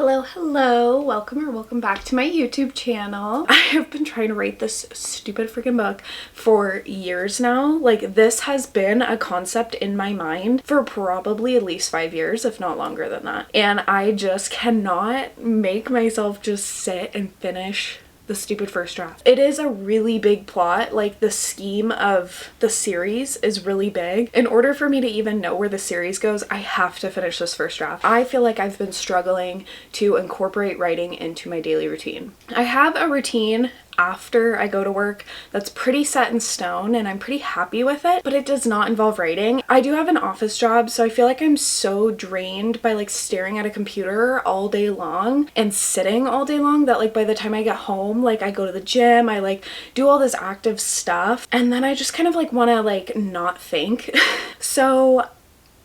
Hello, welcome back to my YouTube channel. I have been trying to write this stupid freaking book for years now. Like, this has been a concept in my mind for probably at least 5 years, if not longer than that. And I just cannot make myself just sit and finish the stupid first draft. It is a really big plot. Like, the scheme of the series is really big. In order for me to even know where the series goes, I have to finish this first draft. I feel like I've been struggling to incorporate writing into my daily routine. I have a routine after I go to work that's pretty set in stone and I'm pretty happy with it, but it does not involve writing. I do have an office job, so I feel like I'm so drained by like staring at a computer all day long and sitting all day long that like by the time I get home, like I go to the gym, I like do all this active stuff, and then I just kind of like want to like not think. So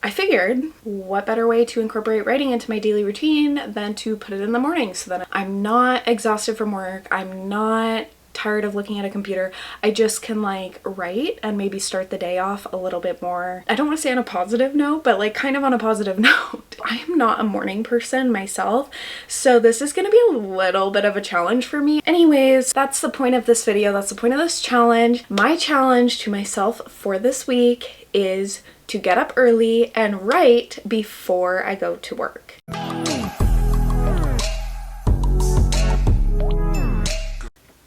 I figured, what better way to incorporate writing into my daily routine than to put it in the morning so that I'm not exhausted from work, I'm not tired of looking at a computer. I just can like write and maybe start the day off a little bit more, I don't want to say on a positive note, but like kind of on a positive note. I am not a morning person myself, so this is going to be a little bit of a challenge for me. Anyways, that's the point of this video. That's the point of this challenge. My challenge to myself for this week is to get up early and write before I go to work.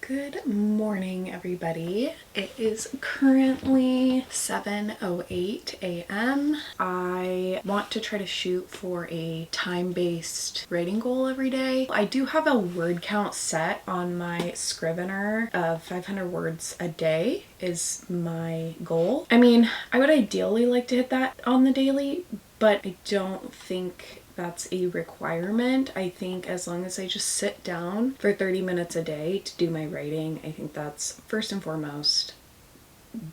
Good morning, everybody. It is currently 7:08 a.m. I want to try to shoot for a time-based writing goal every day. I do have a word count set on my Scrivener of 500 words a day is my goal. I mean, I would ideally like to hit that on the daily, but I don't think that's a requirement. I think as long as I just sit down for 30 minutes a day to do my writing, I think that's first and foremost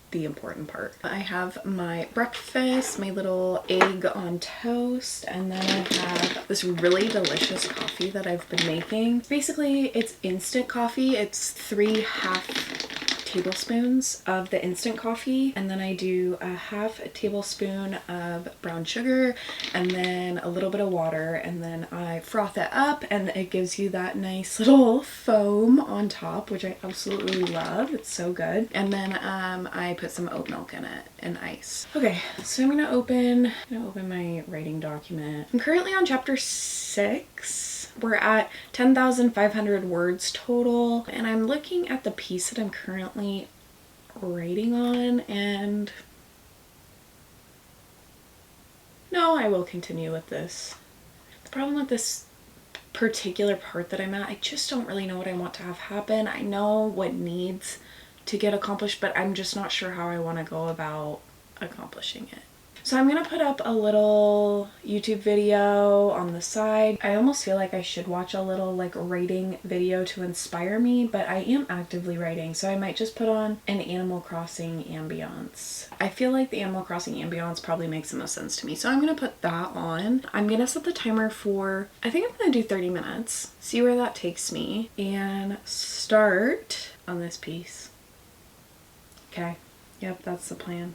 the important part. I have my breakfast, my little egg on toast, and then I have this really delicious coffee that I've been making. Basically, it's instant coffee. It's 3 half tablespoons of the instant coffee, and then I do a half a tablespoon of brown sugar and then a little bit of water, and then I froth it up and it gives you that nice little foam on top, which I absolutely love. It's so good. And then I put some oat milk in it and ice. Okay, so I'm gonna open my writing document. I'm currently on chapter 6. We're at 10,500 words total, and I'm looking at the piece that I'm currently writing on, and no, I will continue with this. The problem with this particular part that I'm at, I just don't really know what I want to have happen. I know what needs to get accomplished, but I'm just not sure how I want to go about accomplishing it. So I'm gonna put up a little YouTube video on the side. I almost feel like I should watch a little like writing video to inspire me, but I am actively writing, so I might just put on an Animal Crossing ambiance. I feel like the Animal Crossing ambiance probably makes the most sense to me, so I'm gonna put that on. I'm gonna set the timer for, I think I'm gonna do 30 minutes, see where that takes me, and start on this piece. Okay, yep, that's the plan.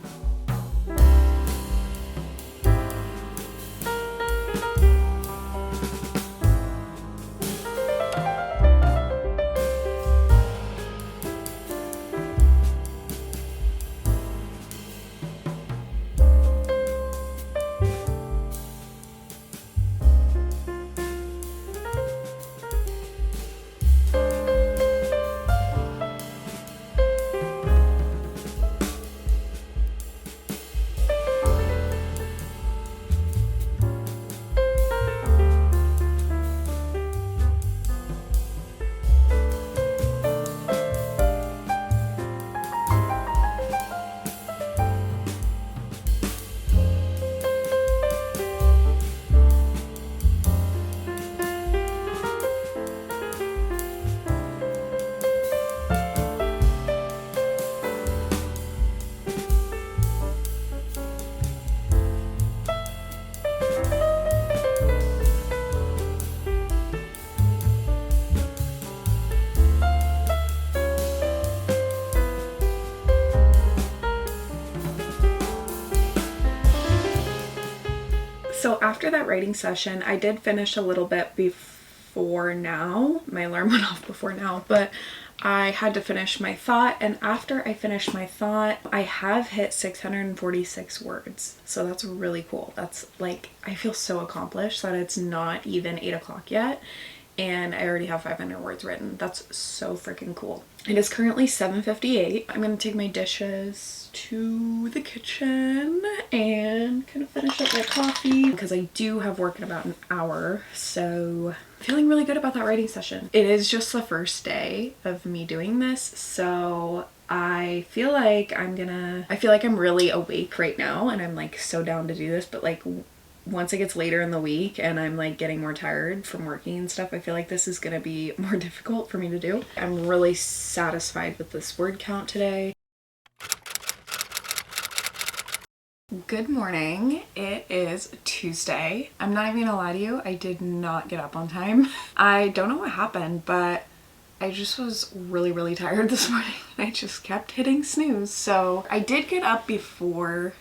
So after that writing session, I did finish a little bit before before now. My alarm went off before now, but I had to finish my thought, and after I finished my thought, I have hit 646 words. So that's really cool. That's like, I feel so accomplished that it's not even 8 o'clock yet, and I already have 500 words written. That's so freaking cool. It is currently 7:58. I'm gonna take my dishes to the kitchen and kind of finish up my coffee because I do have work in about an hour. So feeling really good about that writing session. It is just the first day of me doing this, so I feel like I'm really awake right now, and I'm like so down to do this, but like once it gets later in the week and I'm like getting more tired from working and stuff, I feel like this is gonna be more difficult for me to do. I'm really satisfied with this word count today. Good morning. It is Tuesday. I'm not even gonna lie to you, I did not get up on time. I don't know what happened, but I just was really tired this morning. I just kept hitting snooze. So I did get up before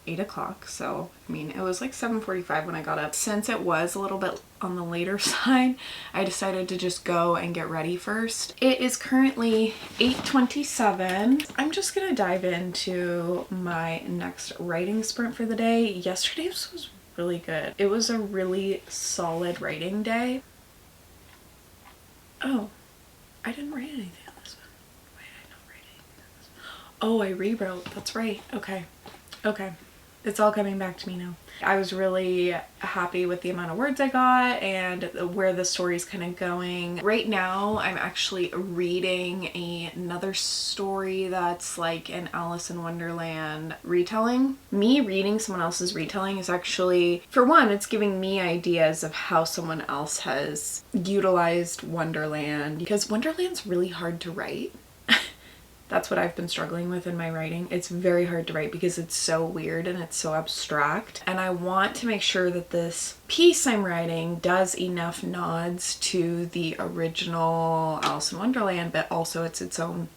8 o'clock, so I mean it was like 7:45 when I got up. Since it was a little bit on the later side, I decided to just go and get ready first. It is currently 8:27. I'm just gonna dive into my next writing sprint for the day. Yesterday's was really good. It was a really solid writing day. Oh, I didn't write anything on this one. Why did I not write anything on this one? Oh, I rewrote. That's right. Okay. It's all coming back to me now. I was really happy with the amount of words I got and where the story's kind of going. Right now, I'm actually reading another story that's like an Alice in Wonderland retelling. Me reading someone else's retelling is actually, for one, it's giving me ideas of how someone else has utilized Wonderland, because Wonderland's really hard to write. That's what I've been struggling with in my writing. It's very hard to write because it's so weird and it's so abstract. And I want to make sure that this piece I'm writing does enough nods to the original Alice in Wonderland, but also it's its own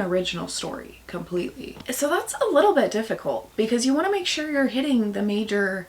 original story completely. So that's a little bit difficult because you want to make sure you're hitting the major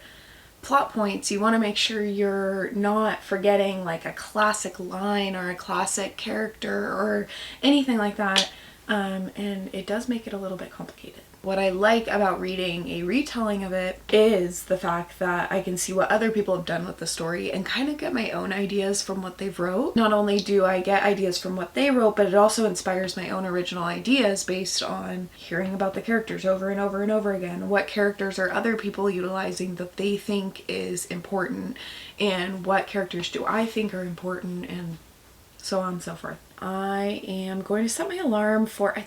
plot points. You want to make sure you're not forgetting like a classic line or a classic character or anything like that. And it does make it a little bit complicated. What I like about reading a retelling of it is the fact that I can see what other people have done with the story and kind of get my own ideas from what they've wrote. Not only do I get ideas from what they wrote, but it also inspires my own original ideas based on hearing about the characters over and over and over again. What characters are other people utilizing that they think is important, and what characters do I think are important, and so on and so forth. I am going to set my alarm for,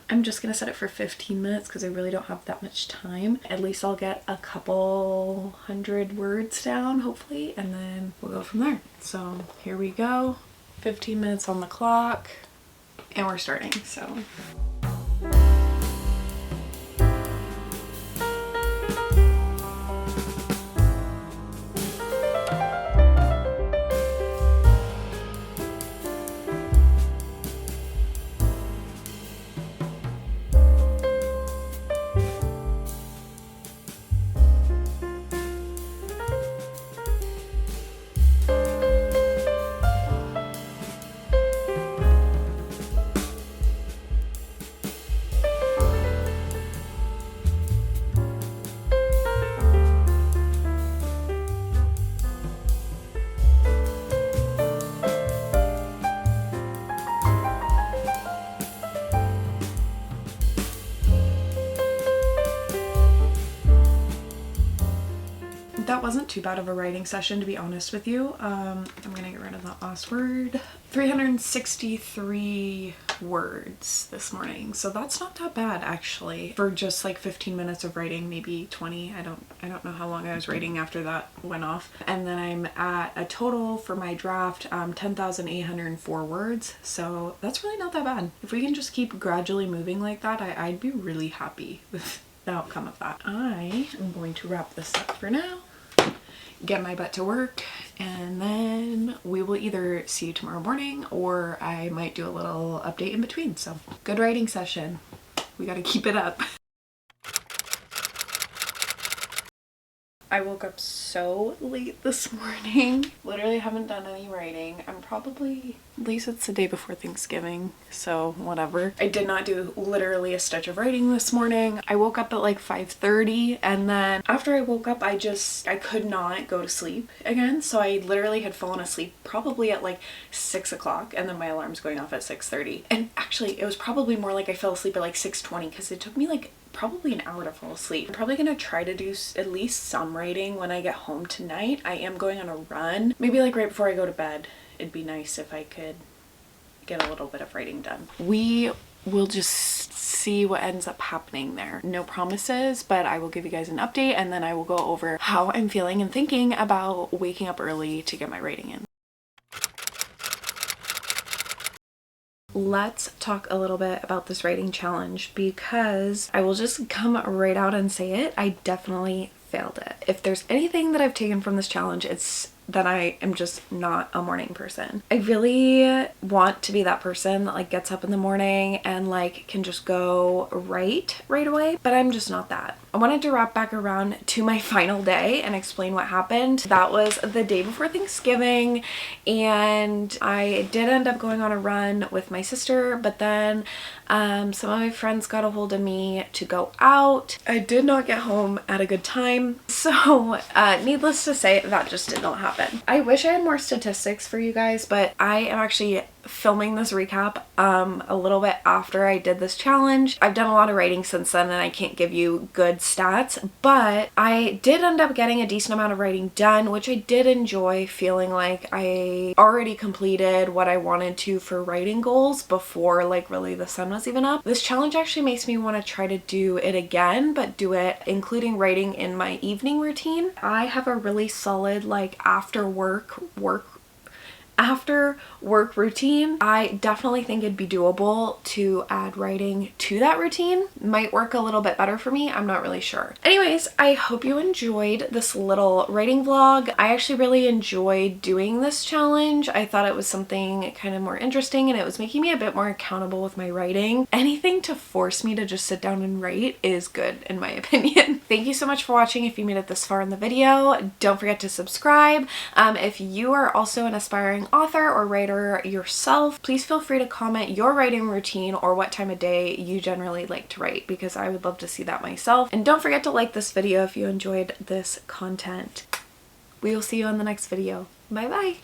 I'm just going to set it for 15 minutes because I really don't have that much time. At least I'll get a couple hundred words down, hopefully, and then we'll go from there. So here we go. 15 minutes on the clock and we're starting, so. That wasn't too bad of a writing session, to be honest with you. I'm gonna get rid of that last word. 363 words this morning, so that's not that bad actually for just like 15 minutes of writing, maybe 20. I don't know how long I was writing after that went off. And then I'm at a total for my draft 10,804 words, so that's really not that bad. If we can just keep gradually moving like that, I'd be really happy with the outcome of that. I am going to wrap this up for now, get my butt to work, and then we will either see you tomorrow morning or I might do a little update in between. So good writing session. We got to keep it up. I woke up so late this morning. Literally haven't done any writing. I'm probably, at least it's the day before Thanksgiving, so whatever. I did not do literally a stitch of writing this morning. I woke up at like 5:30, and then after I woke up, I could not go to sleep again. So I literally had fallen asleep probably at like 6 o'clock, and then my alarm's going off at 6:30. And actually it was probably more like I fell asleep at like 6:20 because it took me like probably an hour to fall asleep. I'm probably gonna try to do at least some writing when I get home tonight. I am going on a run. Maybe like right before I go to bed. It'd be nice if I could get a little bit of writing done. We will just see what ends up happening there. No promises, but I will give you guys an update, and then I will go over how I'm feeling and thinking about waking up early to get my writing in. Let's talk a little bit about this writing challenge, because I will just come right out and say it. I definitely failed it. If there's anything that I've taken from this challenge, it's that I am just not a morning person. I really want to be that person that like gets up in the morning and like can just go right away, but I'm just not that. I wanted to wrap back around to my final day and explain what happened. That was the day before Thanksgiving, and I did end up going on a run with my sister, but then some of my friends got a hold of me to go out. I did not get home at a good time, so needless to say, that just did not happen. I wish I had more statistics for you guys, but I am actually filming this recap a little bit after I did this challenge. I've done a lot of writing since then, and I can't give you good stats, but I did end up getting a decent amount of writing done, which I did enjoy, feeling like I already completed what I wanted to for writing goals before like really the sun was even up. This challenge actually makes me want to try to do it again, but do it including writing in my evening routine. I have a really solid like after work routine. I definitely think it'd be doable to add writing to that routine. Might work a little bit better for me. I'm not really sure. Anyways, I hope you enjoyed this little writing vlog. I actually really enjoyed doing this challenge. I thought it was something kind of more interesting, and it was making me a bit more accountable with my writing. Anything to force me to just sit down and write is good in my opinion. Thank you so much for watching. If you made it this far in the video, don't forget to subscribe. If you are also an aspiring author or writer yourself, please feel free to comment your writing routine or what time of day you generally like to write, because I would love to see that myself. And don't forget to like this video if you enjoyed this content. We will see you in the next video. Bye bye.